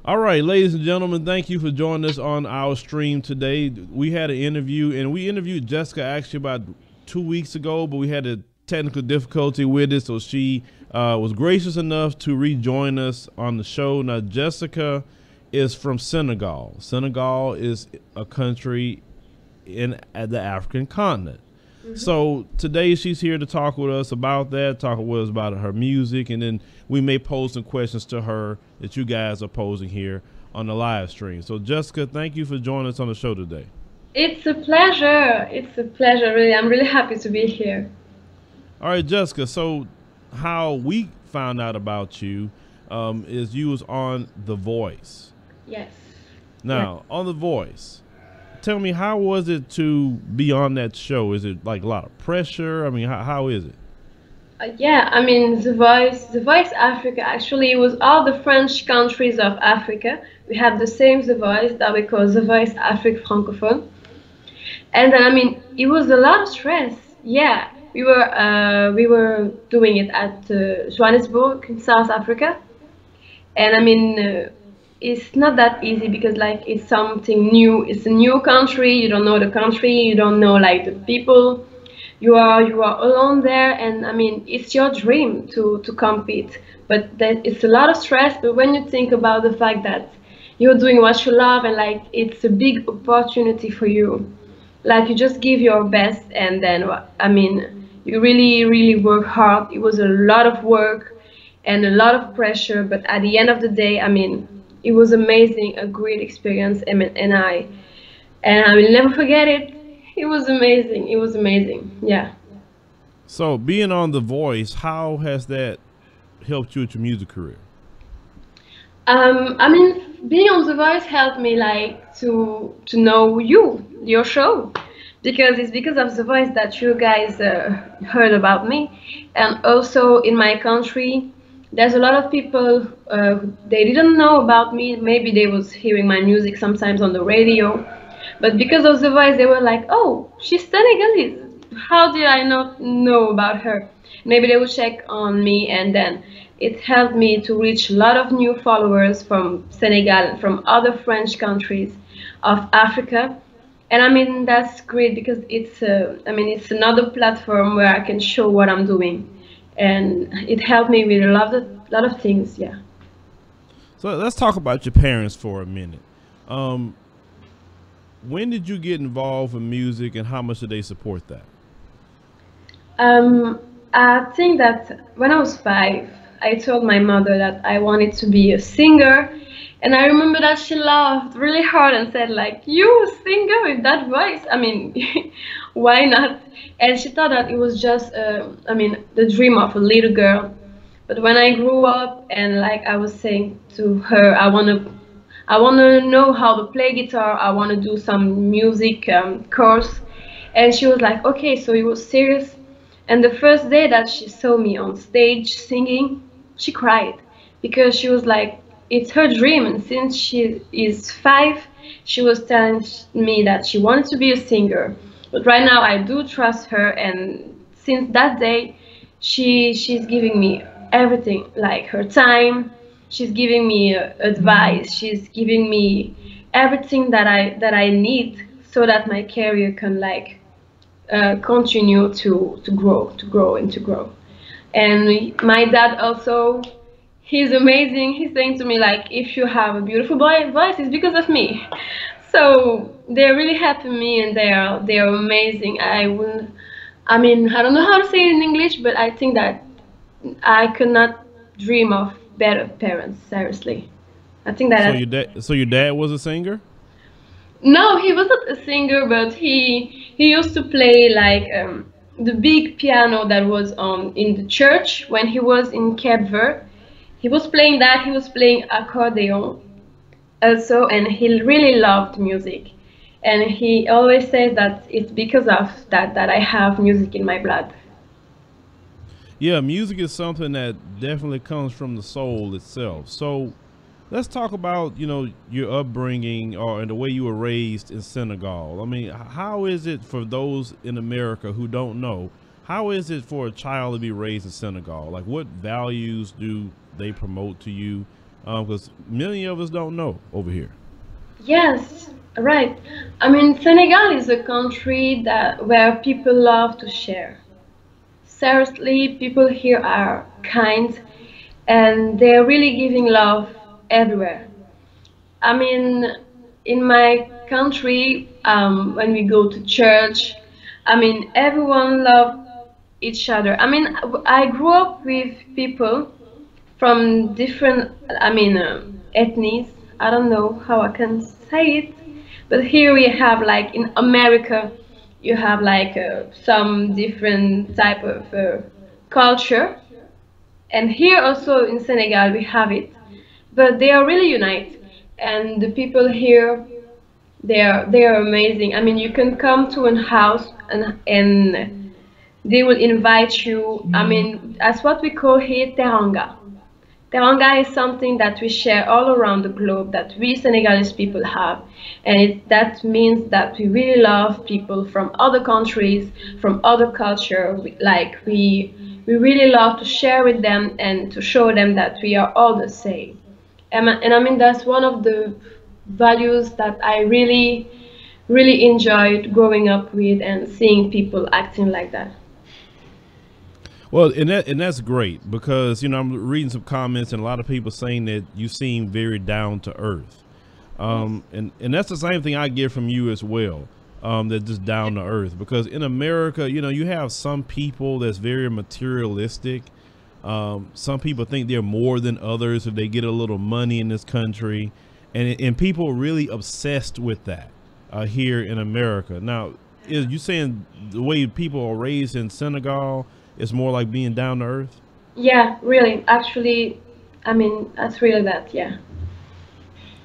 All right, ladies and gentlemen, thank you for joining us on our stream today. We had an interview, and we interviewed Jessica actually about 2 weeks ago, but we had a technical difficulty with it, so she was gracious enough to rejoin us on the show. Now, Jessica is from Senegal. Senegal is a country in the African continent. So today she's here to talk with us about that, talk with us about her music, and then we may pose some questions to her that you guys are posing here on the live stream. So Jessica, thank you for joining us on the show today. It's a pleasure. It's a pleasure, really. I'm really happy to be here. All right, Jessica, so how we found out about you is you was on The Voice. Yes. Now, on The Voice, tell me, how was it to be on that show? Is it like a lot of pressure? I mean, how is it? Yeah, I mean, The Voice Africa, actually, it was all the French countries of Africa. We have the same The Voice that we call The Voice Afrique Francophone. And then, I mean, it was a lot of stress. Yeah, we were doing it at Johannesburg in South Africa. And I mean, it's not that easy because like it's something new. It's a new country. You don't know the country. You don't know like the people. You are alone there, and I mean it's your dream to compete. But that it's a lot of stress. But when you think about the fact that you're doing what you love and like it's a big opportunity for you, like you just give your best, and then I mean you really work hard. It was a lot of work and a lot of pressure, but at the end of the day, I mean, it was amazing, a great experience, and I will never forget it. It was amazing. It was amazing. Yeah. So being on The Voice, how has that helped you with your music career? I mean, being on The Voice helped me like to know your show, because it's because of The Voice that you guys heard about me, and also in my country, there's a lot of people they didn't know about me. Maybe they was hearing my music sometimes on the radio, but because of The Voice, they were like, "Oh, she's Senegalese. How did I not know about her?" Maybe they would check on me, and then it helped me to reach a lot of new followers from Senegal, from other French countries of Africa. And I mean, that's great because I mean, it's another platform where I can show what I'm doing, and it helped me with a lot of things. Yeah. So let's talk about your parents for a minute. Um, when did you get involved in music, and how much did they support that? Um, I think that when I was 5, I told my mother that I wanted to be a singer, and I remember that she laughed really hard and said, like, "You a singer with that voice? I mean, why not?" And she thought that it was just, I mean, the dream of a little girl. But when I grew up and like I was saying to her, I wanna know how to play guitar. I wanna do some music course, and she was like, "Okay, so you were serious?" And the first day that she saw me on stage singing, she cried because she was like, it's her dream. And since she is 5, she was telling me that she wanted to be a singer. But right now, I do trust her. And since that day, she's giving me everything, like her time. She's giving me advice. She's giving me everything that I need so that my career can like continue to grow. And my dad also, he's amazing. He's saying to me like, if you have a beautiful voice, it's because of me. So they're really happy with me, and they are amazing. I mean, I don't know how to say it in English, but I think that I could not dream of better parents. Seriously, I think So that. your dad was a singer? No, he wasn't a singer, but he used to play like the big piano that was in the church when he was in Cape Verde. He was playing that. He was playing accordion also, and he really loved music. And he always says that it's because of that I have music in my blood. Yeah, music is something that definitely comes from the soul itself. So let's talk about, your upbringing or and the way you were raised in Senegal. I mean, how is it for those in America who don't know? How is it for a child to be raised in Senegal? Like, what values do they promote to you? because many of us don't know over here. Yes, right. I mean, Senegal is a country that where people love to share. Seriously, people here are kind and they're really giving love everywhere. I mean, in my country, when we go to church, I mean, everyone loves each other. I mean, I grew up with people from different, I mean, ethnies. I don't know how I can say it, but here we have like in America, you have like some different type of culture, and here also in Senegal we have it, but they are really united, and the people here they are amazing. I mean, you can come to a house and they will invite you. I mean, that's what we call here teranga. Teranga is something that we share all around the globe that we Senegalese people have. And that means that we really love people from other countries, from other culture. We really love to share with them and to show them that we are all the same. And I mean, that's one of the values that I really, really enjoyed growing up with and seeing people acting like that. Well, and that's great because I'm reading some comments and a lot of people saying that you seem very down to earth, and that's the same thing I get from you as well. That just down to earth because in America, you have some people that's very materialistic. Some people think they're more than others if they get a little money in this country, and people are really obsessed with that here in America. Now, is you saying the way people are raised in Senegal? It's more like being down to earth? Yeah, really. Actually, I mean, that's really that, yeah.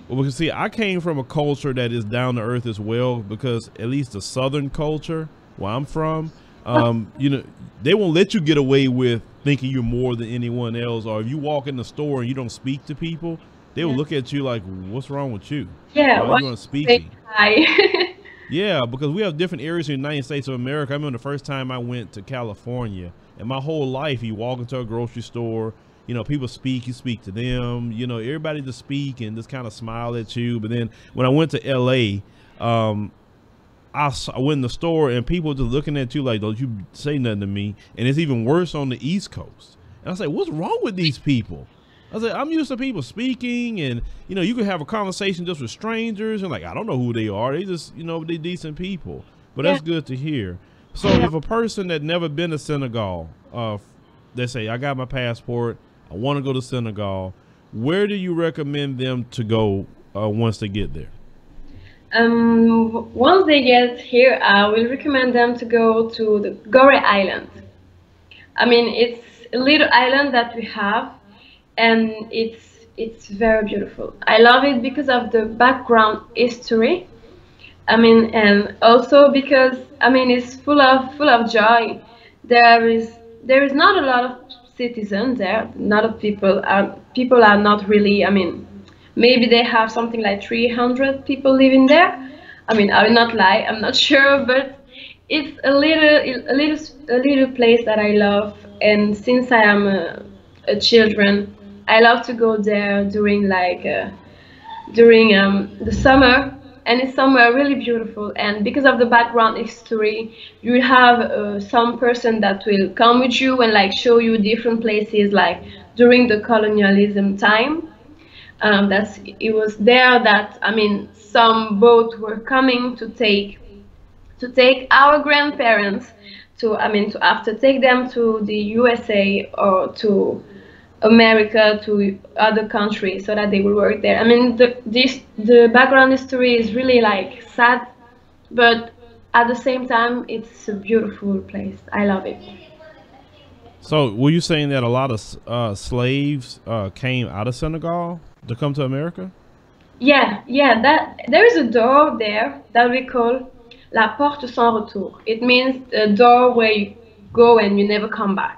Well, because see, I came from a culture that is down to earth as well, because at least the Southern culture where I'm from, they won't let you get away with thinking you're more than anyone else. Or if you walk in the store and you don't speak to people, they will look at you like, what's wrong with you? Yeah, Why are you why not speaking? hi. Yeah, because we have different areas in the United States of America. I remember the first time I went to California, and my whole life, you walk into a grocery store, people speak, you speak to them, everybody just speak and just kind of smile at you. But then when I went to LA, I went in the store and people just looking at you like, don't you say nothing to me. And it's even worse on the East Coast. And I say, what's wrong with these people? I said, I'm used to people speaking and, you can have a conversation just with strangers and like, I don't know who they are. They just, they decent people. But that's good to hear. So if a person that never been to Senegal, they say, I got my passport, I want to go to Senegal, where do you recommend them to go once they get there? Once they get here, I will recommend them to go to the Gore Island. I mean, it's a little island that we have, and it's very beautiful. I love it because of the background history. I mean, and also because I mean it's full of joy. There is not a lot of citizens there. Not of people are not really. I mean, maybe they have something like 300 people living there. I mean, I will not lie. I'm not sure, but it's a little place that I love. And since I am a children, I love to go there during the summer, and it's somewhere really beautiful. And because of the background history, you will have some person that will come with you and like show you different places, like during the colonialism time. It was there that I mean some boats were coming to take our grandparents to after take them to the USA or to America, to other countries, so that they will work there. I mean, the background history is really like sad, but at the same time, it's a beautiful place. I love it. So were you saying that a lot of slaves came out of Senegal to come to America? Yeah, yeah. That there is a door there that we call la porte sans retour. It means a door where you go and you never come back.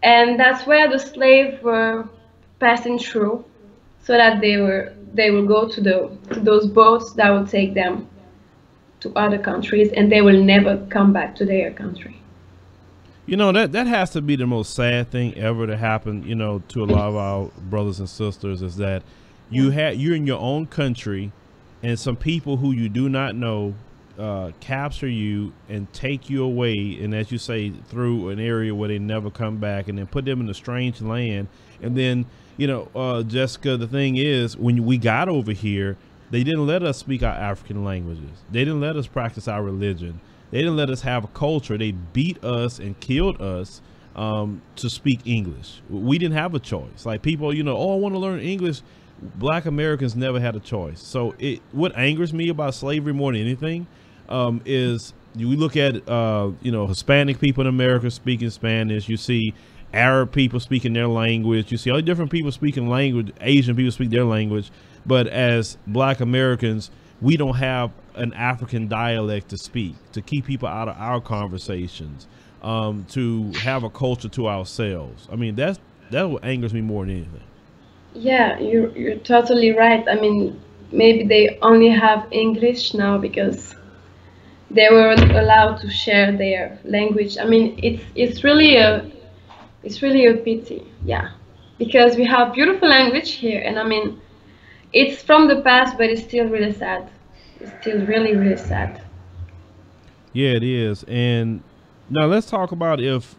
And that's where the slaves were passing through, so that they will go to those boats that will take them to other countries, and they will never come back to their country. You know, that has to be the most sad thing ever to happen, you know, to a lot of our brothers and sisters, is that you're in your own country, and some people who you do not know capture you and take you away, and as you say, through an area where they never come back, and then put them in a strange land. And then, you know, Jessica, the thing is, when we got over here, they didn't let us speak our African languages. They didn't let us practice our religion. They didn't let us have a culture. They beat us and killed us to speak English. We didn't have a choice. Like, people, you know, oh, I want to learn English. Black Americans never had a choice. So what angers me about slavery more than anything is we look at, you know, Hispanic people in America speaking Spanish. You see Arab people speaking their language. You see all different people speaking language. Asian people speak their language. But as Black Americans, we don't have an African dialect to speak, to keep people out of our conversations, to have a culture to ourselves. I mean, that's what angers me more than anything. Yeah, you're totally right. I mean, maybe they only have English now because they weren't allowed to share their language. I mean, it's really a pity. Yeah, because we have beautiful language here, and I mean, it's from the past, but it's still really sad. It's still really, really sad. Yeah, it is. And now let's talk about if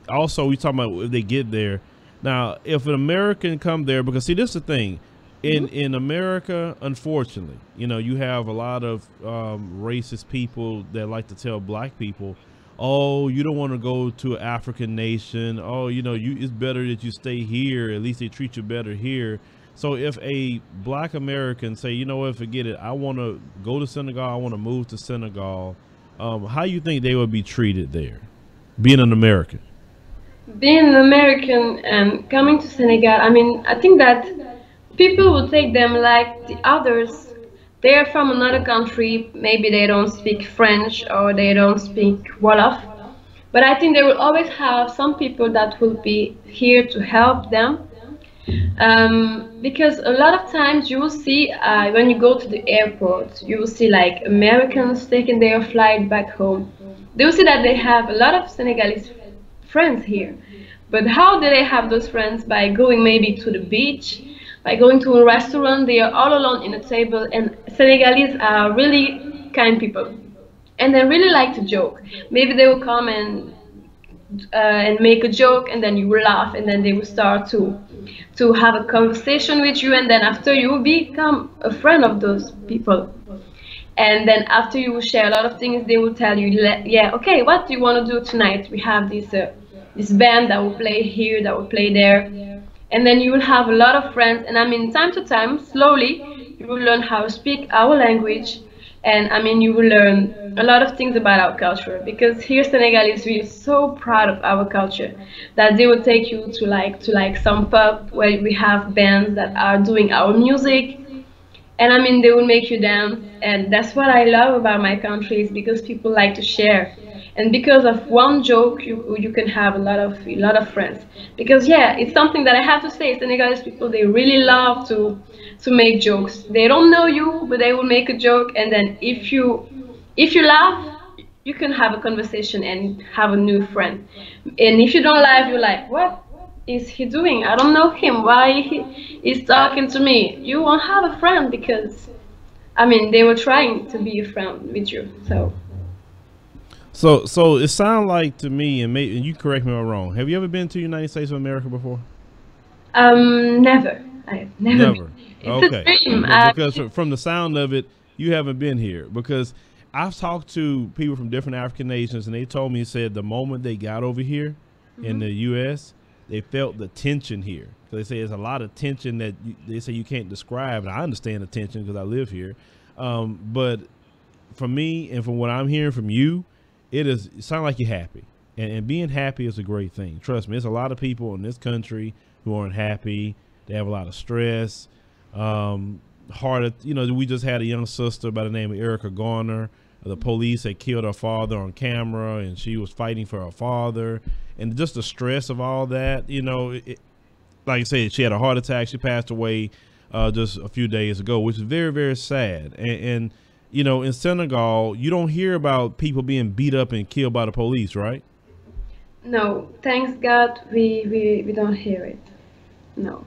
also we talking about if they get there. Now, if an American come there, because see, this is the thing, in America, unfortunately, you know, you have a lot of racist people that like to tell Black people, oh, you don't want to go to an African nation. Oh, you know, it's better that you stay here. At least they treat you better here. So if a Black American say, you know what, forget it, I want to go to Senegal, I want to move to Senegal, how you think they would be treated there, being an American? Being an American and coming to Senegal, I mean, I think that people will take them like the others. They are from another country, maybe they don't speak French or they don't speak Wolof, but I think they will always have some people that will be here to help them. Because a lot of times you will see when you go to the airport, you will see like Americans taking their flight back home. They will see that they have a lot of Senegalese friends here. But how do they have those friends? By going maybe to the beach, by going to a restaurant. They are all alone in a table, and Senegalese are really kind people. And they really like to joke. Maybe they will come and make a joke, and then you will laugh, and then they will start to have a conversation with you, and then after you will become a friend of those people. And then after you will share a lot of things, they will tell you, yeah, okay, what do you want to do tonight? We have this band that will play here, that will play there. And then you will have a lot of friends, and I mean, time to time, slowly, you will learn how to speak our language. And I mean, you will learn a lot of things about our culture, because here Senegalese, we are so proud of our culture that they will take you to like some pub where we have bands that are doing our music, and I mean, they will make you dance. And that's what I love about my country, is because people like to share, and because of one joke you can have a lot of friends. Because yeah, it's something that I have to say, Senegalese people, they really love to make jokes. They don't know you, but they will make a joke, and then if you laugh, you can have a conversation and have a new friend. And if you don't laugh, you're like, what is he doing? I don't know him. Why he's talking to me? You won't have a friend, because I mean, they were trying to be a friend with you. So it sounds like to me, and maybe you correct me if I'm wrong, have you ever been to the United States of America before? Never. I've never been. It's a dream. Because from the sound of it, you haven't been here. Because I've talked to people from different African nations, and they told me, said the moment they got over here in the U.S., they felt the tension here. So they say there's a lot of tension that they say you can't describe, and I understand the tension because I live here. But for me, and from what I'm hearing from you, it sounds like you're happy, and being happy is a great thing. Trust me, there's a lot of people in this country who aren't happy. They have a lot of stress. You know, we just had a young sister by the name of Erica Garner. The police had killed her father on camera, and she was fighting for her father. And just the stress of all that, you know, like I said, she had a heart attack. She passed away just a few days ago, which is very, very sad. And you know, in Senegal, you don't hear about people being beat up and killed by the police, right? No, thanks God, we don't hear it. No.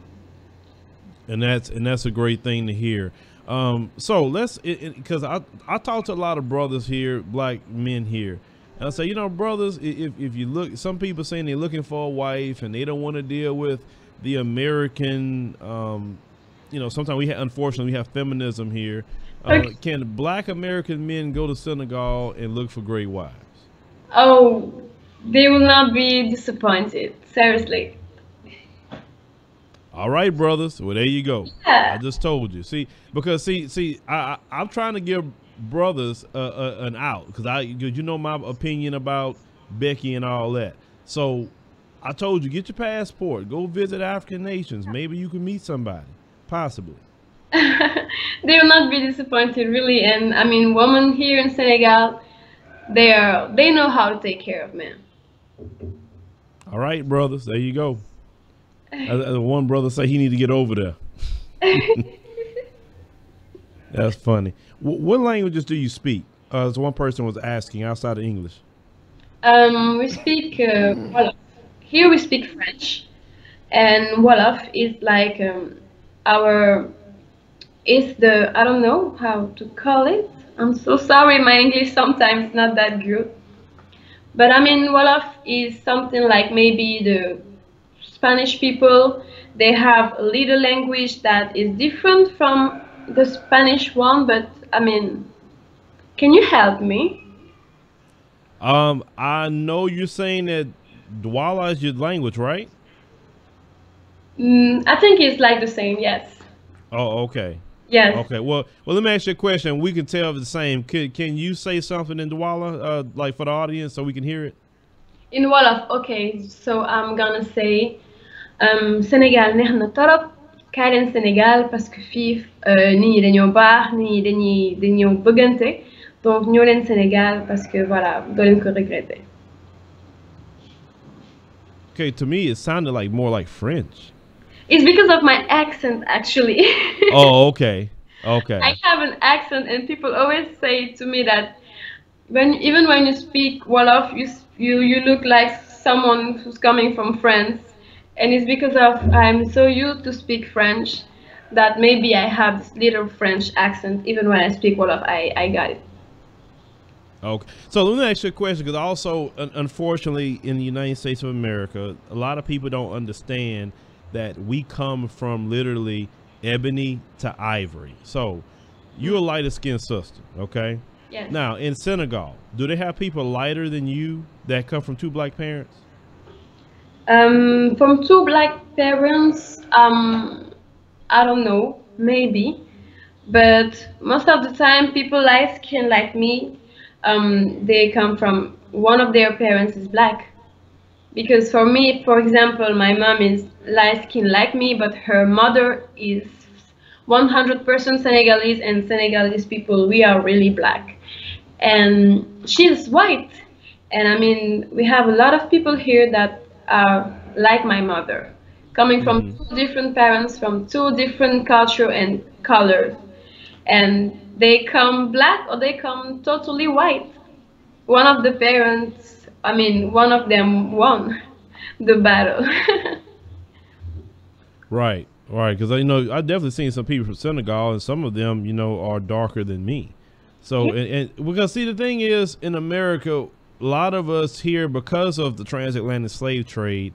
And that's a great thing to hear. So let's, because I talk to a lot of brothers here, black men here, and I say, you know, brothers, if you look, some people saying they're looking for a wife and they don't want to deal with the American, you know, sometimes unfortunately we have feminism here. Okay. Can black American men go to Senegal and look for great wives? Oh, they will not be disappointed. Seriously. All right, brothers. Well, there you go. I Yeah. just told you. See, because I'm trying to give brothers an out because you know my opinion about Becky and all that. So I told you, get your passport, go visit African nations. Maybe you can meet somebody, possibly. They will not be disappointed, really. And I mean, women here in Senegal, they know how to take care of men. All right, brothers. There you go. One brother say he need to get over there. That's funny. What languages do you speak? As one person was asking outside of English. We speak Wolof. Here we speak French, and Wolof is like our is the I don't know how to call it. I'm so sorry, my English sometimes not that good. But I mean, Wolof is something like maybe the Spanish people. They have a little language that is different from the Spanish one, but I mean, can you help me? I know you're saying that Douala is your language, right? I think it's like the same, yes. Oh, okay. Yes. Okay. Well, let me ask you a question. We can tell if it's the same. Can you say something in Douala, like for the audience, so we can hear it? In Wolof, okay, so I'm gonna say Sénégal neex na torop kaay leen Sénégal parce que fii nit ñi dañoo baax nit ñi dañoo bëggante donc ñoo leen Sénégal parce que voilà doo leen ko regretter. Okay. To me, it sounded like more like French. It's because of my accent actually. Oh, okay. I Okay. have an accent and people always say to me that even when you speak Wolof, you look like someone who's coming from France, and it's because of I'm so used to speak French that maybe I have this little French accent. Even when I speak Wolof, I got it. Okay. So let me ask you a question, because also, unfortunately, in the United States of America, a lot of people don't understand that we come from literally ebony to ivory. So you're a lighter skinned sister, okay? Yes. Now, in Senegal, do they have people lighter than you that come from two black parents? From two black parents, I don't know, maybe, but most of the time, people light skin like me, they come from one of their parents is black. Because for me, for example, my mom is light skin like me, but her mother is 100% Senegalese, and Senegalese people, we are really black. And she's white. And I mean, we have a lot of people here that are like my mother, coming from Hmm. two different parents, from two different culture and colors. And they come black or they come totally white. One of the parents, I mean, one of them won the battle. Right, right. Because you know, I definitely seen some people from Senegal, and some of them, you know, are darker than me. So, and because see, the thing is, in America, a lot of us here, because of the transatlantic slave trade,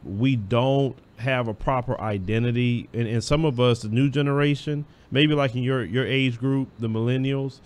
we don't have a proper identity, and some of us, the new generation, maybe like in your age group, the millennials,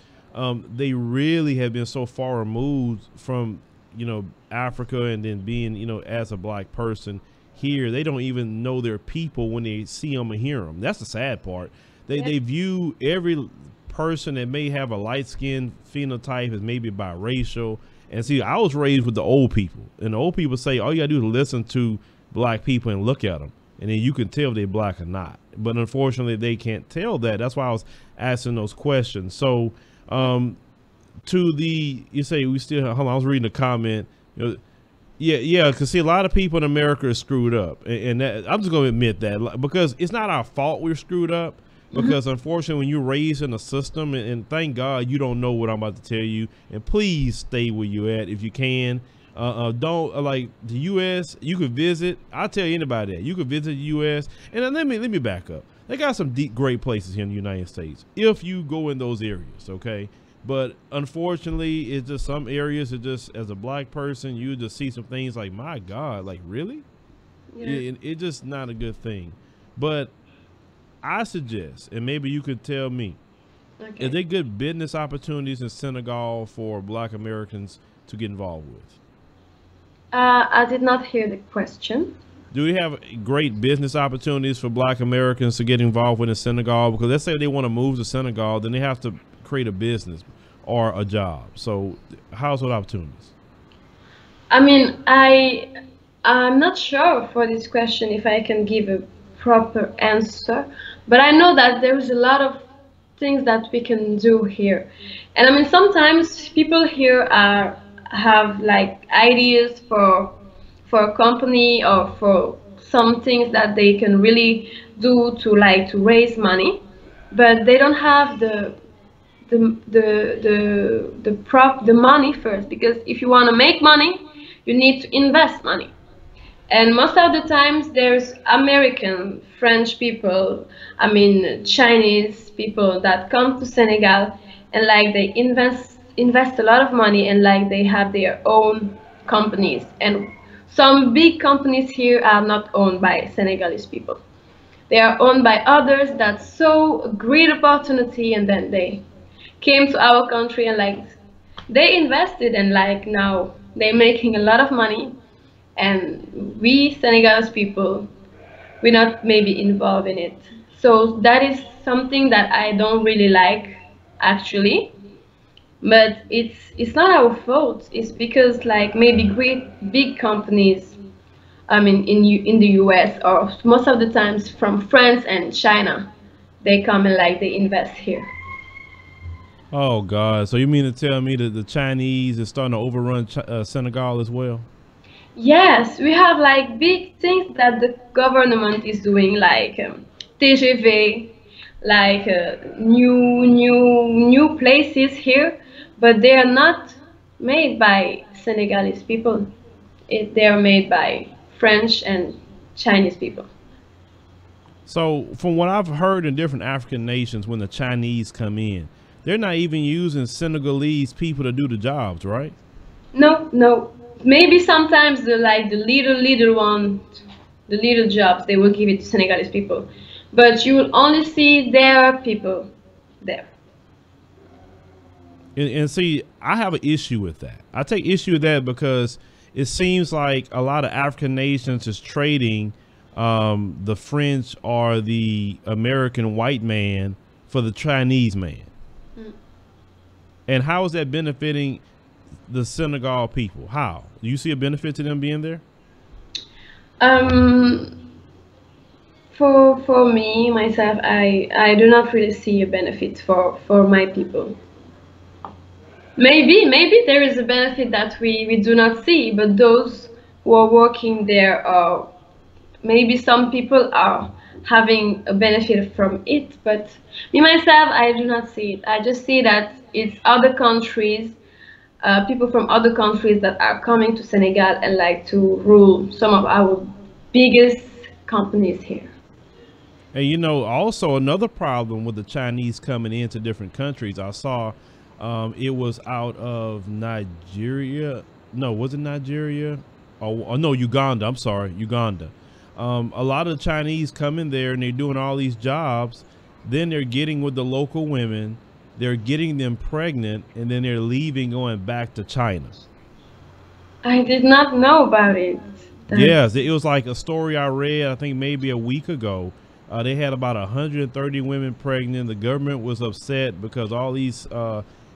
they really have been so far removed from, you know, Africa, and then being, you know, as a black person here, they don't even know their people when they see them or hear them. That's the sad part. They view every person that may have a light skinned phenotype as maybe biracial. And see, I was raised with the old people, and the old people say all you gotta do is listen to black people and look at them, and then you can tell if they're black or not. But unfortunately, they can't tell that. That's why I was asking those questions. So, to the, you say we still, hold on, I was reading a comment. You know, yeah, because see, a lot of people in America are screwed up, and that, I'm just going to admit that, because it's not our fault we're screwed up. Because unfortunately, when you're raised in a system, and thank God you don't know what I'm about to tell you, and please stay where you at if you can. Don't like the U.S. You could visit. I'll tell anybody that you could visit the U.S. And then let me back up. They got some deep, great places here in the United States if you go in those areas. Okay, but unfortunately, it's just some areas. It just as a black person, you just see some things like, my God, like really, Yeah. it's just not a good thing. But I suggest, and maybe you could tell me, Okay. is there good business opportunities in Senegal for Black Americans to get involved with? I did not hear the question. Do we have great business opportunities for Black Americans to get involved with in Senegal? Because let's say they want to move to Senegal, then they have to create a business or a job. So, household opportunities. I mean, I'm not sure for this question if I can give a proper answer, but I know that there's a lot of things that we can do here. And I mean, sometimes people here have like ideas for a company or for some things that they can really do to like to raise money, but they don't have the money first, because if you want to make money, you need to invest money. And most of the times there's American, French people, I mean Chinese people that come to Senegal, and like they invest a lot of money, and like they have their own companies. And some big companies here are not owned by Senegalese people. They are owned by others that saw a great opportunity, and then they came to our country and like they invested, and like now they're making a lot of money. And we Senegalese people, we're not maybe involved in it. So that is something that I don't really like, actually. But it's not our fault. It's because like maybe great big companies, I mean in the US, or most of the times from France and China, they come and like they invest here. Oh God! So you mean to tell me that the Chinese is starting to overrun Senegal as well? Yes, we have like big things that the government is doing, like TGV, like new places here, but they are not made by Senegalese people. They are made by French and Chinese people. So, from what I've heard in different African nations, when the Chinese come in, they're not even using Senegalese people to do the jobs, right? No, no. Maybe sometimes the like the little one, the little jobs they will give it to Senegalese people, but you will only see their people there. And see, I have an issue with that. I take issue with that because it seems like a lot of African nations is trading the French or the American white man for the Chinese man. Mm. And how is that benefiting the Senegal people? How? Do you see a benefit to them being there? Um, for me myself, I do not really see a benefit for my people. Maybe there is a benefit that we do not see, but those who are working there are, maybe some people are having a benefit from it, but me myself, I do not see it. I just see that it's other countries, people from other countries that are coming to Senegal and like to rule some of our biggest companies here. And you know, also another problem with the Chinese coming into different countries, I saw it was out of Nigeria. No, was it Nigeria? Oh, no, Uganda. I'm sorry, Uganda. A lot of Chinese come in there and they're doing all these jobs. Then they're getting with the local women. They're getting them pregnant, and then they're leaving, going back to China. I did not know about it. Yes, it was like a story I read, I think maybe a week ago. They had about 130 women pregnant. The government was upset because all these,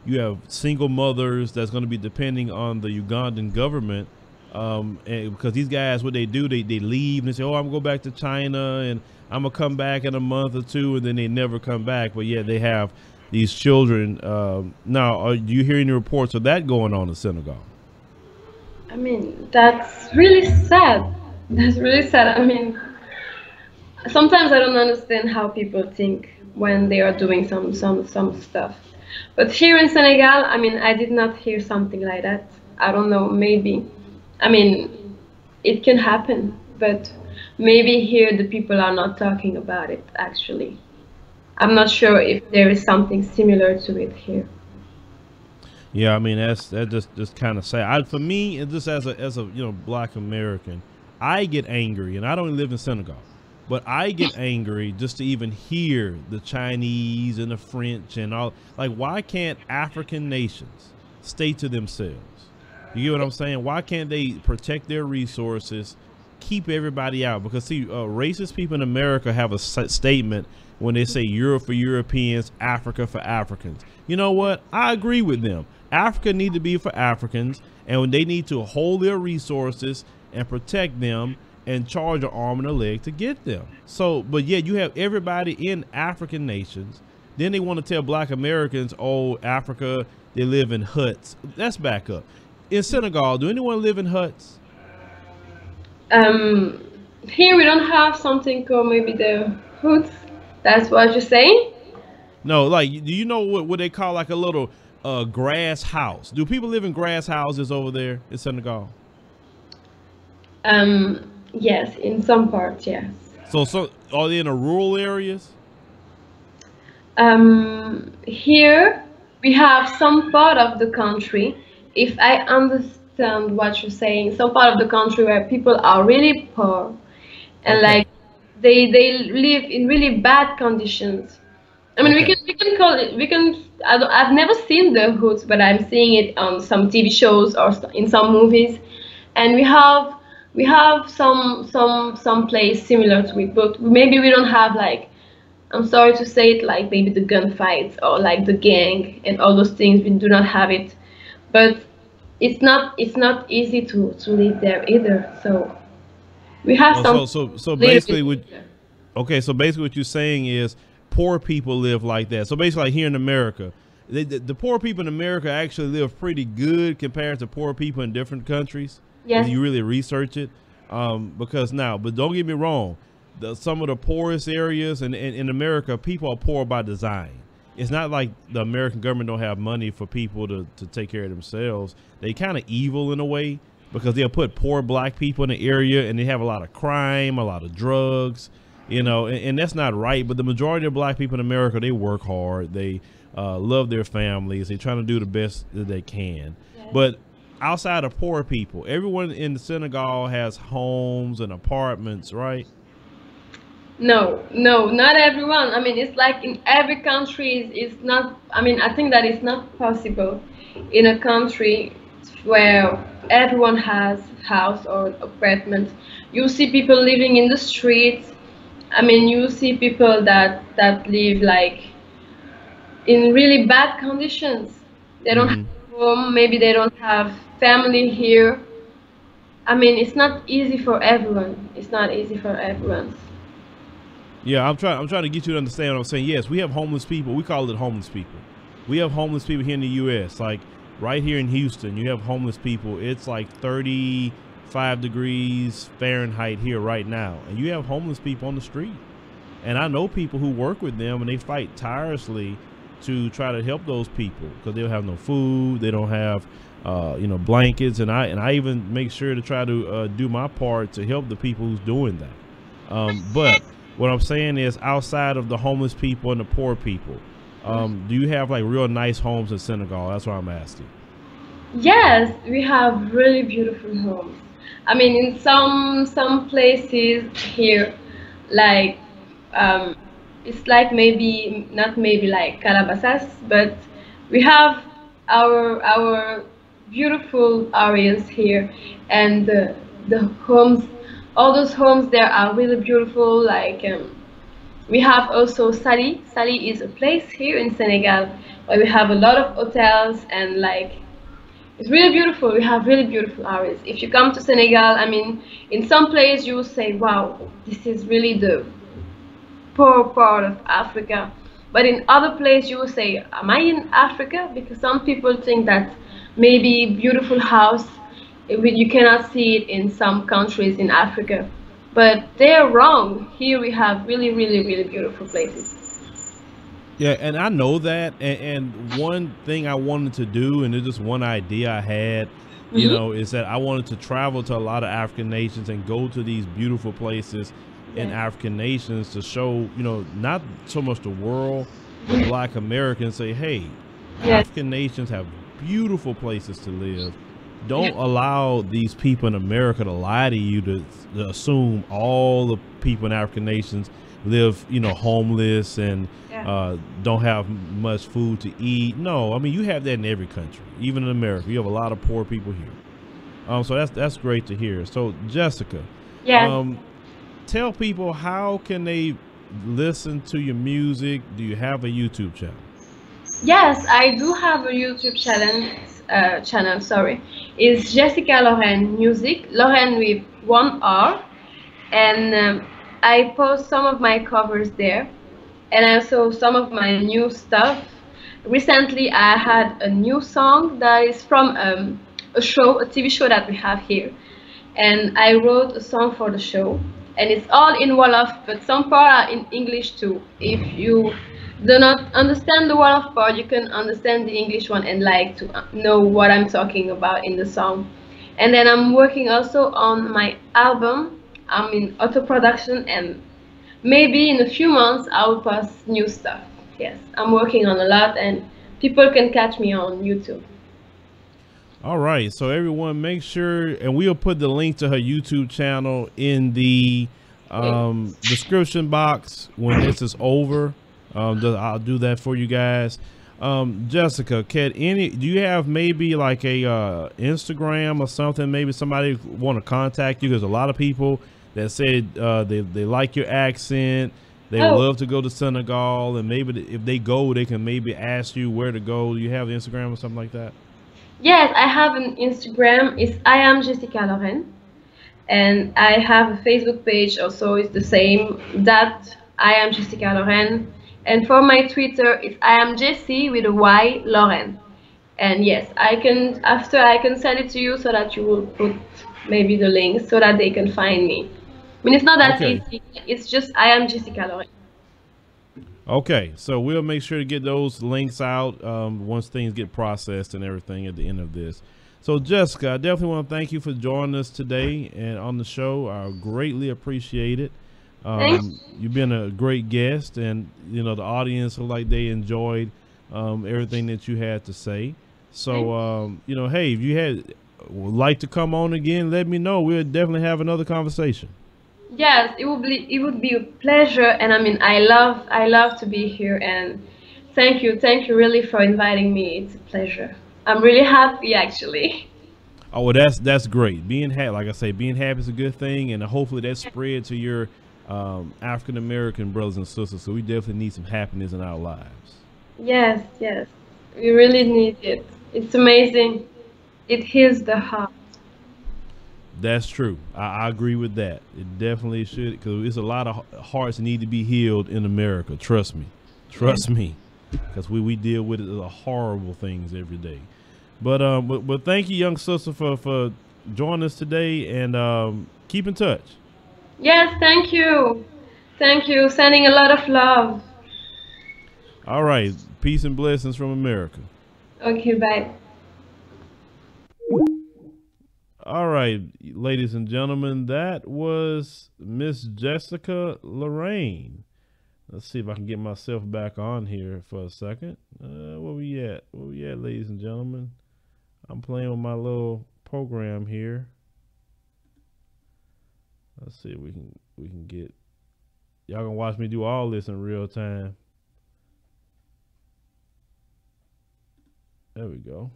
you have single mothers that's going to be depending on the Ugandan government. And because these guys, what they do, they leave and they say, oh, I'm going to go back to China and I'm going to come back in a month or two, and then they never come back. But yeah, they have these children. Now, do you hear any reports of that going on in Senegal? I mean, that's really sad. That's really sad. I mean, sometimes I don't understand how people think when they are doing some stuff. But here in Senegal, I mean, I did not hear something like that. I don't know, maybe I mean, it can happen, but maybe here the people are not talking about it actually. I'm not sure if there is something similar to it here. Yeah, I mean that just kind of sad. For me, and just as a Black American, I get angry, and I don't live in Senegal, but I get angry just to even hear the Chinese and the French and all. Like, why can't African nations stay to themselves? You get what I'm saying? Why can't they protect their resources, keep everybody out? Because see, racist people in America have a statement when they say Europe for Europeans, Africa for Africans. You know what? I agree with them. Africa need to be for Africans, and when they need to hold their resources and protect them and charge an arm and a leg to get them. So, but yet you have everybody in African nations. Then they want to tell Black Americans, oh, Africa, they live in huts. Let's back up. In Senegal, do anyone live in huts? Here we don't have something called maybe the hoods. That's what you're saying? No, like, do you know what they call like a little grass house? Do people live in grass houses over there in Senegal? Yes, in some parts, yes. So are they in the rural areas? Here we have some part of the country, if I understand what you're saying, some part of the country where people are really poor and Okay. like they live in really bad conditions. I mean, Okay. we can call it, I've never seen the hoods, but I'm seeing it on some TV shows or in some movies, and we have some place similar to it, but maybe we don't have like, I'm sorry to say it, like maybe the gunfights or like the gang and all those things. We do not have it, but it's not easy to live there either. So we have Oh, some so little basically bit. okay, so basically what you're saying is poor people live like that. So basically, like here in America, the poor people in America actually live pretty good compared to poor people in different countries. If Yes, you really research it, because now, but don't get me wrong, some of the poorest areas in America, people are poor by design. It's not like the American government don't have money for people to take care of themselves. They kind of evil in a way because they'll put poor Black people in the area and they have a lot of crime, a lot of drugs, and that's not right. But the majority of Black people in America, they work hard. They love their families. They're trying to do the best that they can. yes. But outside of poor people, everyone in Senegal has homes and apartments, right? No, no, not everyone. I mean, it's like in every country is not. I mean, I think that it's not possible in a country where everyone has house or apartment. You see people living in the streets. I mean, you see people that live like in really bad conditions. They don't have Hmm. home. Maybe they don't have family here. I mean, it's not easy for everyone. It's not easy for everyone. Yeah, I'm trying to get you to understand what I'm saying. Yes, we have homeless people. We call it homeless people. We have homeless people here in the U.S. Like right here in Houston, you have homeless people. It's like 35 degrees Fahrenheit here right now, and you have homeless people on the street. And I know people who work with them, and they fight tirelessly to try to help those people because they don't have no food, they don't have blankets, and I even make sure to try to do my part to help the people who's doing that. But what I'm saying is, outside of the homeless people and the poor people, do you have like real nice homes in Senegal? That's what I'm asking. Yes, we have really beautiful homes. I mean, in some places here, like um, it's like maybe not maybe like Calabasas, but we have our beautiful areas here, and the homes, all those homes there are really beautiful. Like we have also Sali. Sali is a place here in Senegal where we have a lot of hotels and like it's really beautiful. We have really beautiful areas. If you come to Senegal, I mean, in some place you will say, wow, this is really the poor part of Africa. But in other place you will say, am I in Africa? Because some people think that maybe beautiful house, you cannot see it in some countries in Africa. But they're wrong. Here we have really, really, really beautiful places. Yeah, and I know that. And one thing I wanted to do, and it's just one idea I had, you know, is that I wanted to travel to a lot of African nations and go to these beautiful places in Yes. African nations to show, you know, not so much the world, but Black Americans say, hey, Yes. African nations have beautiful places to live. Yeah. Don't allow these people in America to lie to you to assume all the people in African nations live, you know, homeless and Yeah. don't have much food to eat. No, I mean, you have that in every country, even in America. You have a lot of poor people here. So that's great to hear. So Jessica, Yes. tell people how can they listen to your music. Do you have a YouTube channel? Yes, I do have a YouTube channel. Channel, sorry, it's Jessica Loraine Music. Loraine with one R, and I post some of my covers there, and also some of my new stuff. Recently, I had a new song that is from a show, a TV show that we have here, and I wrote a song for the show, and it's all in Wolof, but some part are in English too. If you do not understand the Wolof part, you can understand the English one and like to know what I'm talking about in the song. And then I'm working also on my album. I'm in auto production, and maybe in a few months I will post new stuff. Yes, I'm working on a lot, and people can catch me on YouTube. All right. So everyone make sure, and we'll put the link to her YouTube channel in the description box when this is over. I'll do that for you guys. Jessica, do you have maybe like a Instagram or something? Maybe somebody want to contact you, because a lot of people that said they like your accent. They would Oh, love to go to Senegal, and maybe if they go, they can maybe ask you where to go. Do you have Instagram or something like that? yes, I have an Instagram. It's I am Jessica Loraine, and I have a Facebook page also. It's the same. That I am Jessica Loraine, and for my Twitter, it's I am Jessie with a Y Loraine. And yes, I can after I can send it to you so that you will put maybe the link so that they can find me. I mean, it's not that Okay. easy. It's just I am Jessica Loraine. Okay, so we'll make sure to get those links out once things get processed and everything at the end of this. So, Jessica, I definitely want to thank you for joining us today and on the show. I greatly appreciate it. Thank You've been a great guest, and you know the audience looked like they enjoyed everything that you had to say. So, you know, hey, if you would like to come on again, let me know. We'll definitely have another conversation. Yes, it would be a pleasure, and I mean I love to be here, and thank you really for inviting me. It's a pleasure. I'm really happy actually. Oh, well, that's great. Being happy, like I say, being happy is a good thing, and hopefully that spread to your African American brothers and sisters. So we definitely need some happiness in our lives. Yes, yes. We really need it. It's amazing. It heals the heart. That's true. I agree with that. It definitely should, because it's a lot of hearts that need to be healed in America. Trust me, Yes. trust me, because we deal with horrible things every day. But thank you, young sister, for joining us today, and keep in touch. Yes, thank you. Thank you. Sending a lot of love. All right, peace and blessings from America. Okay, bye. All right, ladies and gentlemen, that was Miss Jessica Loraine. Let's see if I can get myself back on here for a second. Where we at? Where we at, ladies and gentlemen? I'm playing with my little program here. Let's see if we can get. Y'all gonna watch me do all this in real time. There we go.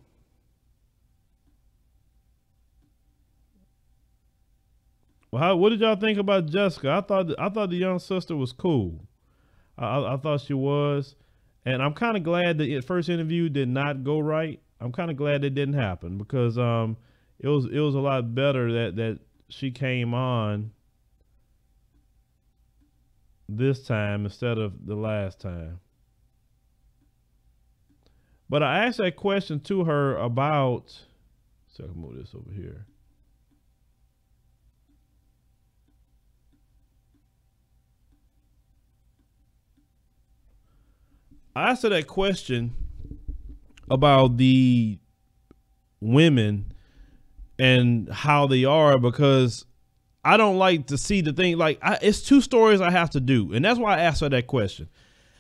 Well, what did y'all think about Jessica? I thought the young sister was cool. I thought she was, and I'm kind of glad the first interview did not go right. I'm kind of glad it didn't happen, because it was a lot better that she came on this time instead of the last time. But I asked that question to her about. So I can move this over here. I asked her that question about the women and how they are, because I don't like to see the thing. Like, it's two stories I have to do. And that's why I asked her that question.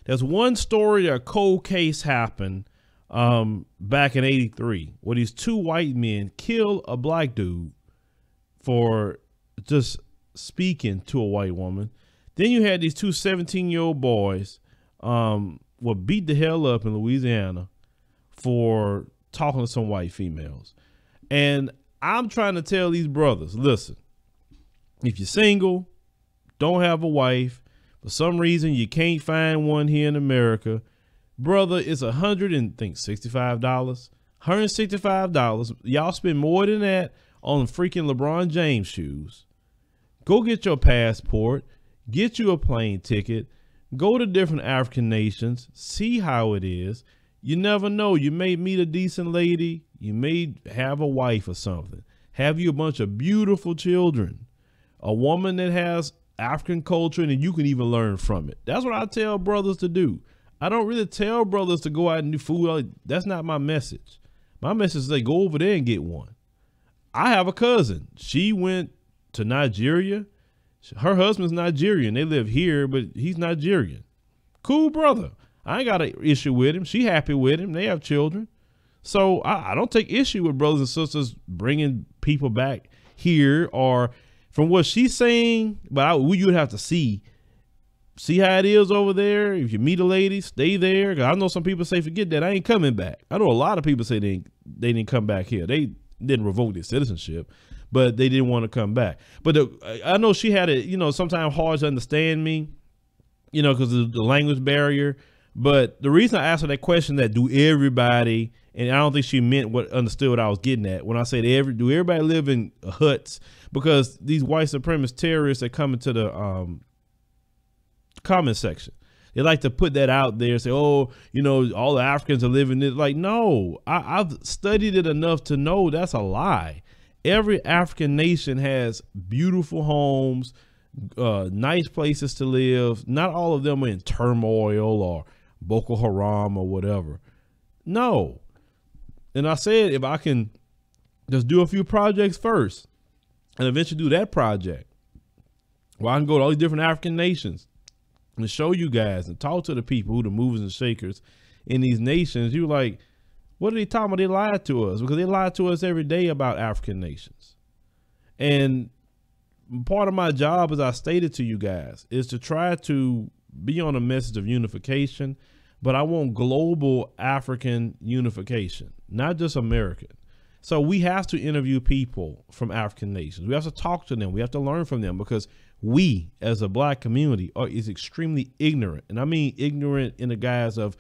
There's one story, a cold case happened back in '83 where these two white men killed a black dude for just speaking to a white woman. Then you had these two 17-year-old boys were beat the hell up in Louisiana for talking to some white females. And I'm trying to tell these brothers, listen, if you're single, don't have a wife, for some reason you can't find one here in America, brother, it's $165. $165. Y'all spend more than that on freaking LeBron James shoes. Go get your passport, get you a plane ticket, go to different African nations, see how it is. You never know. You may meet a decent lady. You may have a wife or something. Have you a bunch of beautiful children. A woman that has African culture, and you can even learn from it. That's what I tell brothers to do. I don't really tell brothers to go out and do food. That's not my message. My message is they go over there and get one. I have a cousin. She went to Nigeria. Her husband's Nigerian. They live here, but he's Nigerian. Cool brother. I ain't got an issue with him. She happy with him. They have children. So I don't take issue with brothers and sisters bringing people back here, or from what she's saying, but you'd have to see how it is over there. If you meet a lady, stay there. 'Cause I know some people say, forget that, I ain't coming back. I know a lot of people say they didn't come back here. They didn't revoke their citizenship, but they didn't want to come back. But I know she had it, sometimes hard to understand me, because of the language barrier. But the reason I asked her that question, that do everybody, and I don't think she understood what I was getting at when I said do everybody live in huts, because these white supremacist terrorists that come into the comment section, they like to put that out there, say, oh, all the Africans are living it. Like, no, I've studied it enough to know that's a lie. Every African nation has beautiful homes, nice places to live. Not all of them are in turmoil or Boko Haram or whatever. No. And I said, if I can just do a few projects first and eventually do that project, well, I can go to all these different African nations and show you guys and talk to the people who the movers and shakers in these nations. You're like, what are they talking about? They lied to us, because they lie to us every day about African nations. And part of my job, as I stated to you guys, is to try to be on a message of unification, but I want global African unification, not just American. So we have to interview people from African nations. We have to talk to them. We have to learn from them, because we as a black community is extremely ignorant. And I mean ignorant in the guise of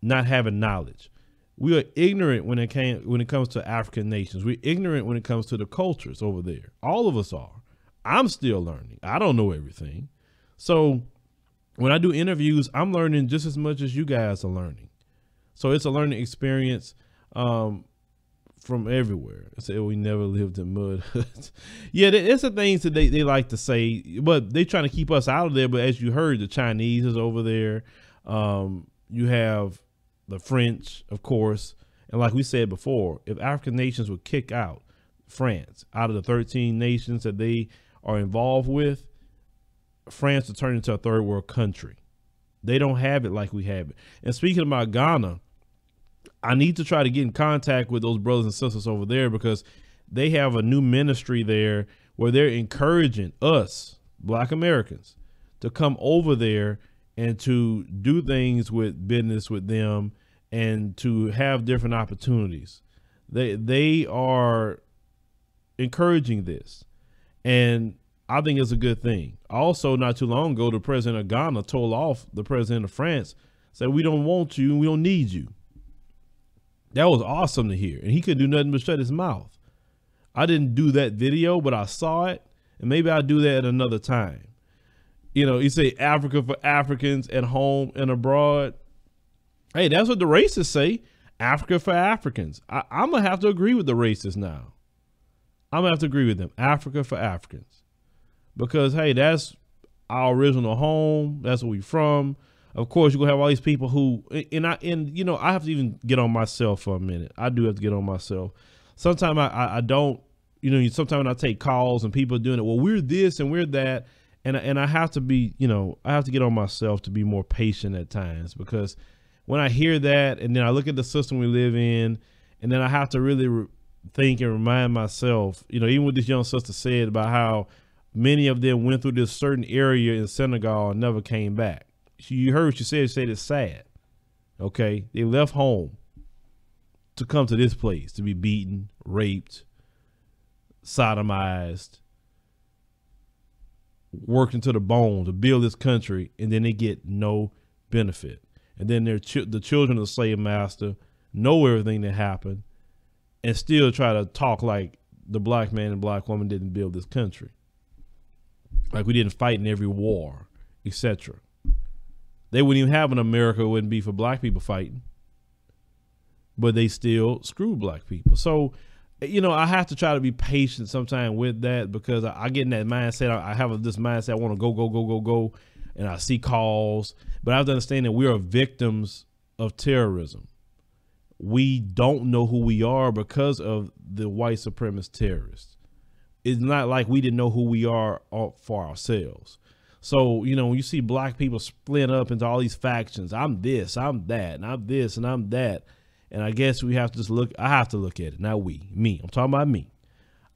not having knowledge. We are ignorant when it comes to African nations. We're ignorant when it comes to the cultures over there. All of us are. I'm still learning. I don't know everything. So when I do interviews, I'm learning just as much as you guys are learning. So it's a learning experience from everywhere. I say, we never lived in mud. Yeah, it's the things that they like to say, but they trying to keep us out of there. But as you heard, the Chinese is over there. You have the French, of course. And like we said before, if African nations would kick out France out of the 13 nations that they are involved with, France would turn into a third world country. They don't have it like we have it. And speaking about Ghana, I need to try to get in contact with those brothers and sisters over there, because they have a new ministry there where they're encouraging us, Black Americans, to come over there and to do things with business with them and to have different opportunities. They are encouraging this, and I think it's a good thing. Also, not too long ago, the president of Ghana told off the president of France, said, we don't want you, we don't need you. That was awesome to hear. And he couldn't do nothing but shut his mouth. I didn't do that video, but I saw it, and maybe I'll do that at another time. You say Africa for Africans at home and abroad. Hey, that's what the racists say. Africa for Africans. I'm going to have to agree with the racists now. I'm going to have to agree with them. Africa for Africans. Because, hey, that's our original home. That's where we're from. Of course, you're going to have all these people who, I have to even get on myself for a minute. I do have to get on myself. sometimes I don't, you know, sometimes when I take calls and people are doing it, well, we're this and we're that. And I have to be, you know, I have to get on myself to be more patient at times, because when I hear that and then I look at the system we live in, and then I have to really think and remind myself, you know, even what this young sister said about how many of them went through this certain area in Senegal and never came back. You heard what she said. She said it's sad. Okay. They left home to come to this place to be beaten, raped, sodomized, worked into the bone to build this country, and then they get no benefit. And then the children of the slave master know everything that happened and still try to talk like the black man and black woman didn't build this country, like we didn't fight in every war, etc. They wouldn't even have an America. It wouldn't be for black people fighting, but they still screw black people. So, you know, I have to try to be patient sometimes with that, because I get in that mindset. I have this mindset. I want to go. And I see calls, but I have to understand that we are victims of terrorism. We don't know who we are because of the white supremacist terrorists. It's not like we didn't know who we are for ourselves. So, you know, when you see black people split up into all these factions, I'm this, I'm that, and I'm this, and I'm that. And I guess we have to just look, I have to look at it, not me. I'm talking about me.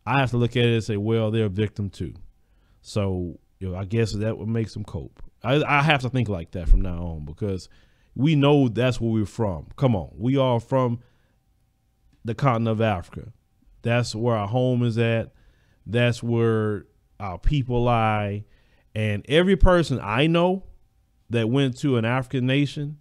I have to look at it and say, well, they're a victim too. So, you know, I guess that what makes them cope. I have to think like that from now on, because we know that's where we're from. Come on. We are from the continent of Africa. That's where our home is at. That's where our people lie. And every person I know that went to an African nation,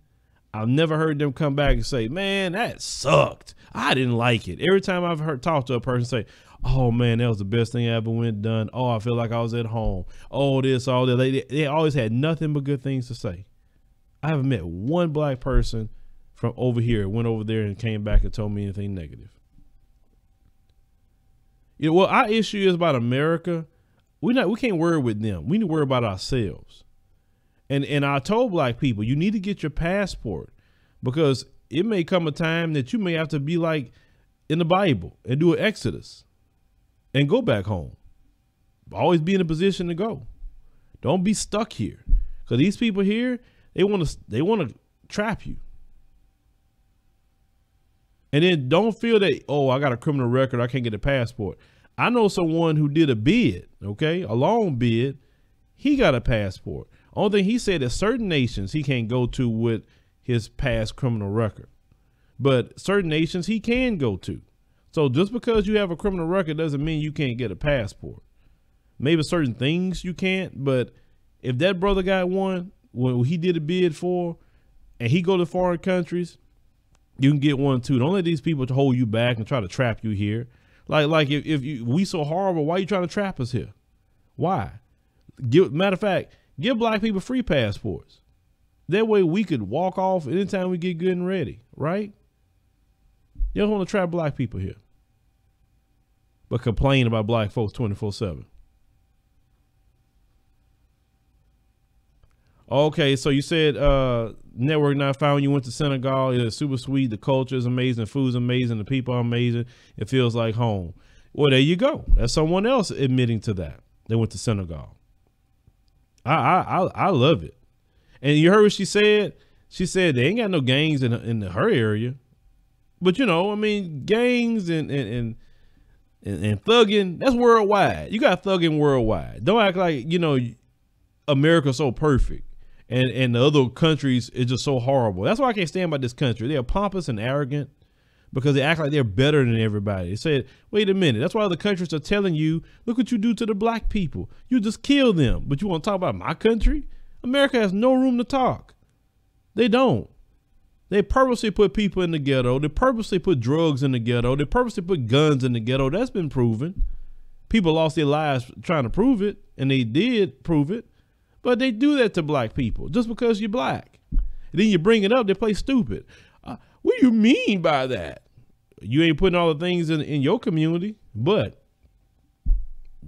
I've never heard them come back and say, man, that sucked. I didn't like it. Every time I've talked to a person say, oh man, that was the best thing I ever went done. Oh, I feel like I was at home. Oh, this, all that. They always had nothing but good things to say. I haven't met one black person from over here, went over there and came back and told me anything negative. You know, what our issue is about America, we can't worry with them. We need to worry about ourselves. And I told black people, you need to get your passport, because it may come a time that you may have to be like in the Bible and do an Exodus and go back home. Always be in a position to go. Don't be stuck here, because these people here, they want to trap you. And then don't feel that, oh, I got a criminal record, I can't get a passport. I know someone who did a bid, okay, a long bid. He got a passport. Only thing he said that certain nations he can't go to with his past criminal record, but certain nations he can go to. So just because you have a criminal record doesn't mean you can't get a passport. Maybe certain things you can't, but if that brother got one when he did a bid for, and he go to foreign countries, you can get one too. Don't let these people hold you back and try to trap you here. Like if we so horrible, why are you trying to trap us here? Why? Matter of fact, give black people free passports. That way we could walk off anytime we get good and ready, right? You don't want to trap black people here, but complain about black folks 24/7. Okay, so you said network not found. You went to Senegal. It's super sweet. The culture is amazing. The food's amazing. The people are amazing. It feels like home. Well, there you go. That's someone else admitting to that. They went to Senegal. I love it. And you heard what she said? She said they ain't got no gangs in her area. But, you know, I mean, gangs and thugging, that's worldwide. You got thugging worldwide. Don't act like, you know, America's so perfect and the other countries is just so horrible. That's why I can't stand by this country. They're pompous and arrogant because they act like they're better than everybody. They said, wait a minute. That's why other countries are telling you, look what you do to the black people. You just kill them. But you want to talk about my country? America has no room to talk. They don't. They purposely put people in the ghetto. They purposely put drugs in the ghetto. They purposely put guns in the ghetto. That's been proven. People lost their lives trying to prove it, and they did prove it. But they do that to black people just because you're black. And then you bring it up, they play stupid. What do you mean by that? You ain't putting all the things in your community. But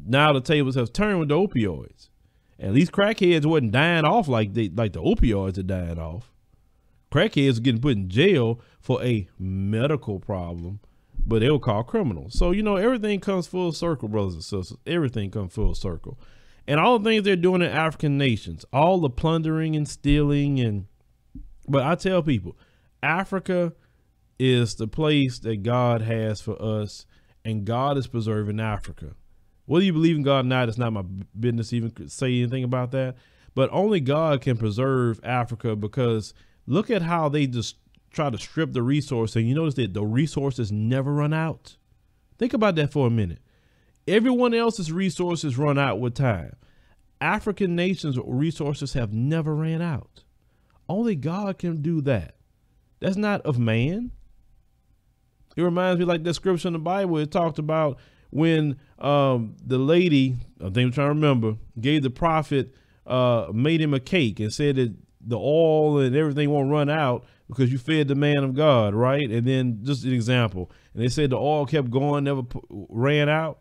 now the tables have turned with the opioids. And these crackheads wasn't dying off like the opioids are dying off. Crackheads are getting put in jail for a medical problem, but they were called criminals. So, everything comes full circle, brothers and sisters. Everything comes full circle. And all the things they're doing in African nations, all the plundering and stealing. But I tell people, Africa is the place that God has for us, and God is preserving Africa. Whether you believe in God or not, it's not my business to even say anything about that. But only God can preserve Africa, because look at how they just try to strip the resource. And you notice that the resources never run out. Think about that for a minute. Everyone else's resources run out with time. African nations' resources have never ran out. Only God can do that. That's not of man. It reminds me like that scripture in the Bible. It talked about when the lady, I think I'm trying to remember, gave the prophet, made him a cake and said that the oil and everything won't run out because you fed the man of God, right? And then just an example. And they said the oil kept going, never ran out.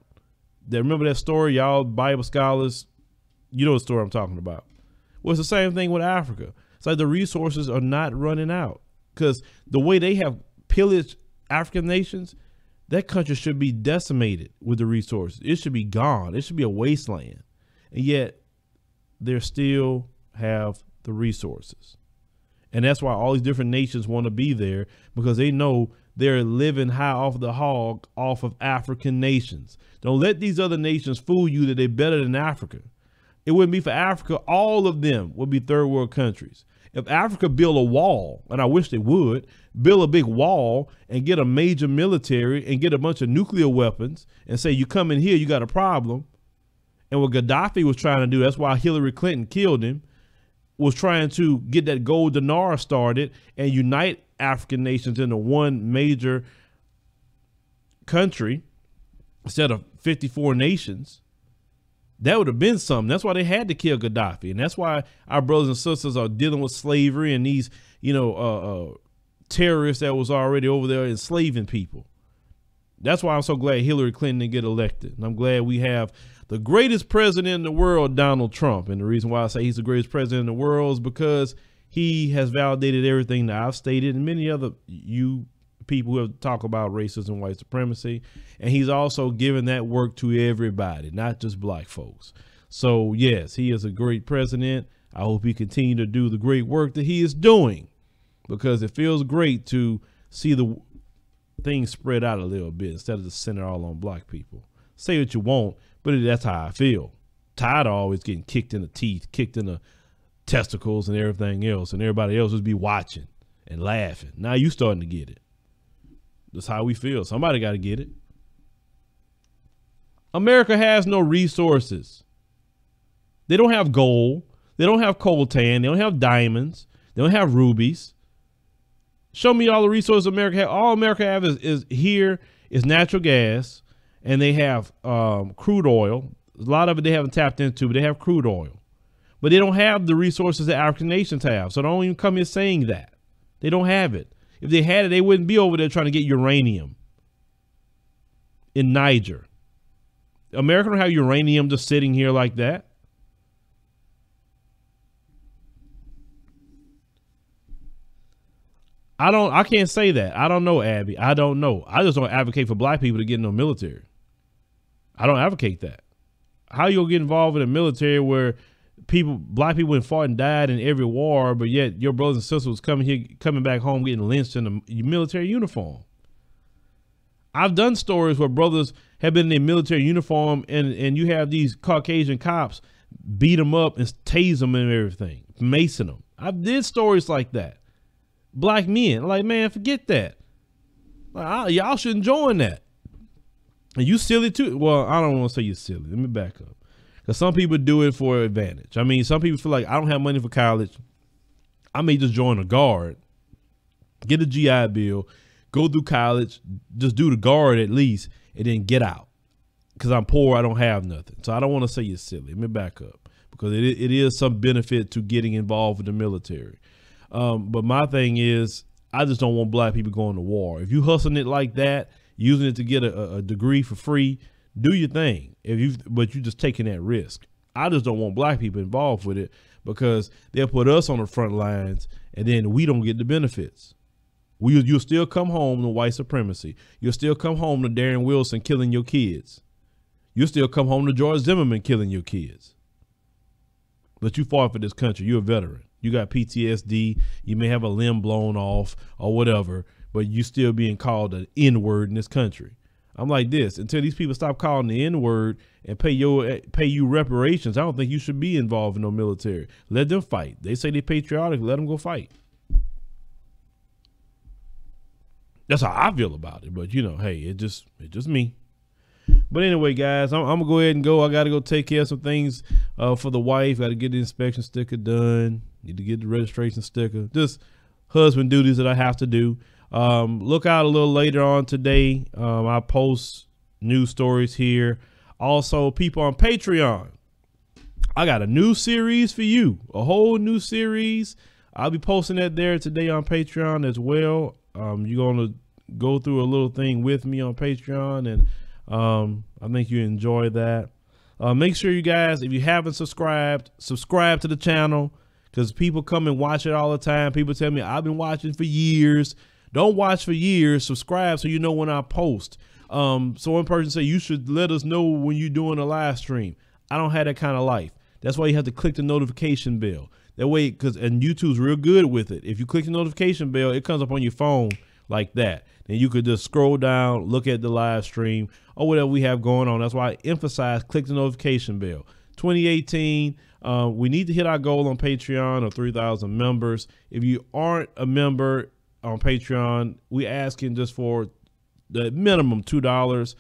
Remember that story, y'all Bible scholars? You know the story I'm talking about. Well, it's the same thing with Africa. It's like the resources are not running out, because the way they have pillaged African nations, that country should be decimated with the resources. It should be gone. It should be a wasteland. And yet they still have the resources. And that's why all these different nations want to be there, because they know they're living high off the hog off of African nations. Don't let these other nations fool you that they're better than Africa. It wouldn't be for Africa. All of them would be third world countries. If Africa built a wall, and I wish they would, build a big wall and get a major military and get a bunch of nuclear weapons and say, you come in here, you got a problem. And what Gaddafi was trying to do, that's why Hillary Clinton killed him, was trying to get that gold dinar started and unite African nations into one major country instead of 54 nations. That would have been something. That's why they had to kill Gaddafi. And that's why our brothers and sisters are dealing with slavery and these, terrorists that was already over there enslaving people. That's why I'm so glad Hillary Clinton didn't get elected. And I'm glad we have the greatest president in the world, Donald Trump. And the reason why I say he's the greatest president in the world is because he has validated everything that I've stated and many other people who have talked about racism, white supremacy. And he's also given that work to everybody, not just black folks. So yes, he is a great president. I hope he continue to do the great work that he is doing, because it feels great to see the things spread out a little bit instead of just sending it all on black people. Say what you want, but that's how I feel. Tired of always getting kicked in the teeth, kicked in the testicles and everything else, and everybody else just be watching and laughing. Now you starting to get it. That's how we feel. Somebody got to get it. America has no resources. They don't have gold. They don't have coltan. They don't have diamonds. They don't have rubies. Show me all the resources America has. All America have is here is natural gas, and they have crude oil. A lot of it they haven't tapped into, but they have crude oil. But they don't have the resources that African nations have. So don't even come here saying that. They don't have it. If they had it, they wouldn't be over there trying to get uranium in Niger. America don't have uranium just sitting here like that. I can't say that. I don't know, Abby. I don't know. I just don't advocate for black people to get in the military. I don't advocate that. How you gonna get involved in the military where black people have fought and died in every war, but yet your brothers and sisters coming back home getting lynched in a military uniform? I've done stories where brothers have been in a military uniform and you have these Caucasian cops beat them up and tase them and everything, macing them. I did stories like that. Black men, like, man, forget that. Y'all shouldn't join that. And you silly too. Well, I don't want to say you're silly. Let me back up. Because some people do it for advantage. I mean, some people feel like I don't have money for college. I may just join a guard, get a GI Bill, go through college, just do the guard at least, and then get out. Because I'm poor, I don't have nothing. So I don't want to say you're silly. Let me back up. Because it is some benefit to getting involved with the military. But my thing is, I just don't want black people going to war. If you hustling it like that, using it to get a degree for free, do your thing. But you just taking that risk. I just don't want black people involved with it, because they'll put us on the front lines and then we don't get the benefits. You'll still come home to white supremacy. You'll still come home to Darren Wilson killing your kids. You'll still come home to George Zimmerman killing your kids. But you fought for this country. You're a veteran. You got PTSD. You may have a limb blown off or whatever, but you still being called an N-word in this country. I'm like this, until these people stop calling the N-word and pay you reparations, I don't think you should be involved in no military. Let them fight. They say they're patriotic. Let them go fight. That's how I feel about it. But, you know, hey, it's just me. But anyway, guys, I'm going to go ahead and go. I got to go take care of some things for the wife. Got to get the inspection sticker done. Need to get the registration sticker. Just husband duties that I have to do. Look out a little later on today. I post news stories here. Also, people on Patreon. I got a new series for you. A whole new series. I'll be posting that there today on Patreon as well. You're going to go through a little thing with me on Patreon, and I think you enjoy that. Make sure you guys, if you haven't subscribe to the channel, because people come and watch it all the time. People tell me, I've been watching for years. Don't watch for years. Subscribe so you know when I post. So one person said, you should let us know when you're doing a live stream. I don't have that kind of life. That's why you have to click the notification bell. That way, and YouTube's real good with it. If you click the notification bell, it comes up on your phone like that. Then you could just scroll down, look at the live stream or whatever we have going on. That's why I emphasize click the notification bell. 2018, we need to hit our goal on Patreon of 3,000 members. If you aren't a member on Patreon, we asking just for the minimum $2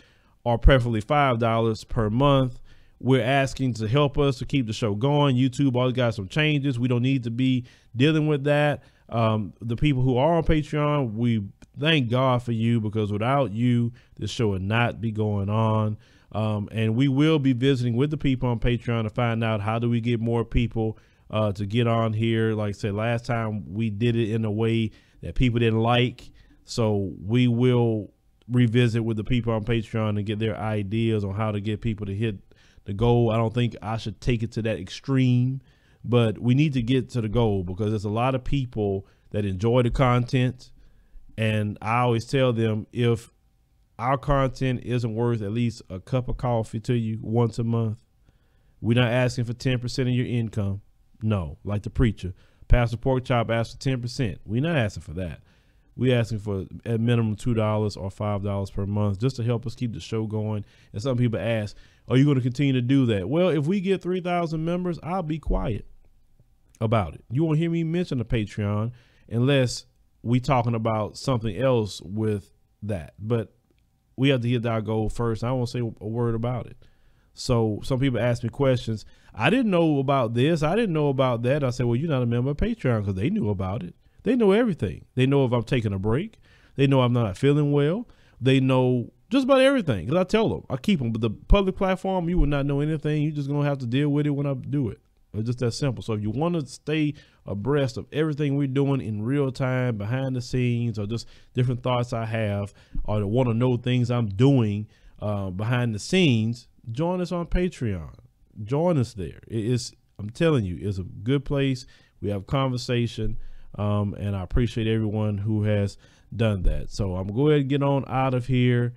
or preferably $5 per month. We're asking to help us to keep the show going. YouTube always got some changes. We don't need to be dealing with that. The people who are on Patreon, we thank God for you, because without you, this show would not be going on. And we will be visiting with the people on Patreon to find out how do we get more people to get on here. Like I said, last time we did it in a way that people didn't like. So we will revisit with the people on Patreon and get their ideas on how to get people to hit the goal. I don't think I should take it to that extreme, but we need to get to the goal, because there's a lot of people that enjoy the content. And I always tell them, if our content isn't worth at least a cup of coffee to you once a month, we're not asking for 10% of your income. No, like the preacher, Pastor Porkchop asked for 10%. We're not asking for that. We're asking for at minimum $2 or $5 per month, just to help us keep the show going. And some people ask, are you going to continue to do that? Well, if we get 3,000 members, I'll be quiet about it. You won't hear me mention the Patreon unless we talking about something else with that. But we have to hit our goal first. I won't say a word about it. So some people ask me questions. I didn't know about this. I didn't know about that. I said, well, you're not a member of Patreon, because they knew about it. They know everything. They know if I'm taking a break. They know I'm not feeling well. They know just about everything, because I tell them, I keep them. But the public platform, you will not know anything. You're just going to have to deal with it when I do it. It's just that simple. So if you want to stay abreast of everything we're doing in real time, behind the scenes, or just different thoughts I have, or to want to know things I'm doing behind the scenes, join us on Patreon. Join us there. I'm telling you, it's a good place. We have conversation, and I appreciate everyone who has done that. So I'm going to go ahead and get on out of here.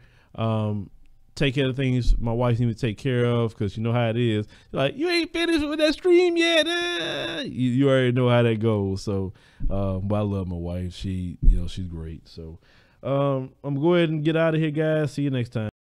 Take care of things my wife needs to take care of, because you know how it is. Like, you ain't finished with that stream yet. You already know how that goes. So, but I love my wife. She's great. So, I'm going to go ahead and get out of here, guys. See you next time.